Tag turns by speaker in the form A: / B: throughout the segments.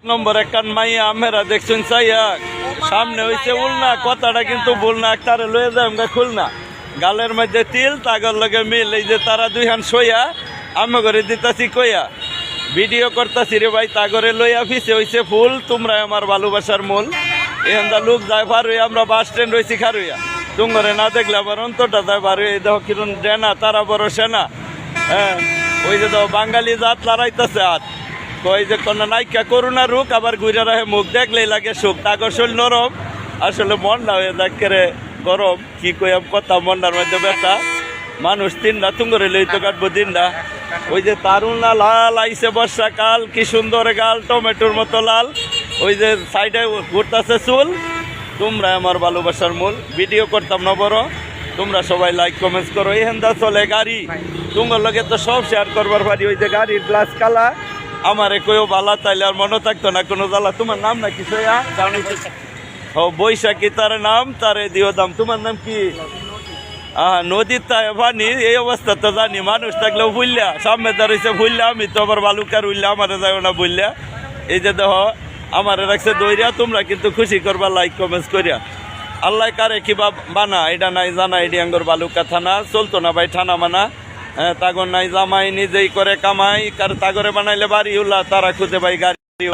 A: নম্বর একখান মাইয়া আমেরা দেখছুন চাইয়া সামনে হইছে উলনা কথাটা কিন্তু ভুল না তারে লয়ে যায় আমরা খুলনা গালের মধ্যে তিল তাগর লগে মিল এই যে তারা দুই হান সইয়া আমি করে দিতাছি কইয়া ভিডিও করতাছি রে ভাই তাগরে লইয়া ফিসে হইছে ফুল তোমরা আমার ভালোবাসার মূল এখানটা লোক যায় পার হইয়া আমরা বাস স্ট্যান্ড হয়েছি খার হইয়া তুঙ্গরে না দেখলে আবার অন্তরটা যায় পার হইয়া দেখো কিরণ ডেনা তারা বড় সেনা হ্যাঁ ওই যে দেখো বাঙালি জাত লড়াইতেছে হাত কই যে কোনো নাইকা করুণা রুখ আবার ঘুরে রাখে মুখ দেখলেই লাগে সুখ তাগর শরীর নরম আসলে মনটা হয়ে দেখে গরম কি কই কথা মনটার মধ্যে ব্যথা মানুষ তিনটা তুঙ্গরে লইতো কাটবো দিনটা ওই যে তারুণা লাল আইসে বর্ষাকাল কি সুন্দর গাল টমেটোর মতো লাল ওই যে সাইডে ঘুরতেছে চুল তোমরা আমার ভালোবাসার মূল ভিডিও করতাম না বড় তোমরা সবাই লাইক কমেন্টস করো এখানটা চলে গাড়ি তোমার লগে তো সব শেয়ার করবার পারি ওই যে গাড়ির গ্লাস কালা আমারে কেউ বালা তাইলে আর মনে থাকতো না কোনো জ্বালা তোমার নাম না কিছু ও বৈশাখী তার নাম তারে দিও দাম তোমার নাম কি নদীর তাই পানি এই অবস্থা তো জানি মানুষ থাকলেও ভুললা সামনে দাঁড়িয়েছে ভুললা আমি তো আবার বালুকার উইল্লা আমারে যাই না ভুললা এই যে দেহ আমারে রাখছে দইরা তোমরা কিন্তু খুশি করবা লাইক কমেন্টস করিয়া আল্লাহ কারে কিবা বানা এটা নাই জানা এডি আঙ্গর বালুকা থানা চলতো না ভাই ঠানা মানা হ্যাঁ তাগর নাই জামাই নিজেই করে কামাই কার তাগরে বানাইলে বাড়ি উল্লা তারা খুঁজে ভাই গাড়ি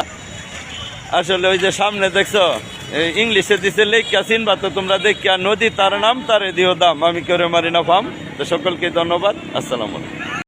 A: আসলে ওই যে সামনে দেখছো ইংলিশে দিছে লেখা চিনবা তো তোমরা দেখিয়া নদী তার নাম তারে দিও দাম আমি করে মারি না ফাম তো সকলকে ধন্যবাদ আসসালামু আলাইকুম।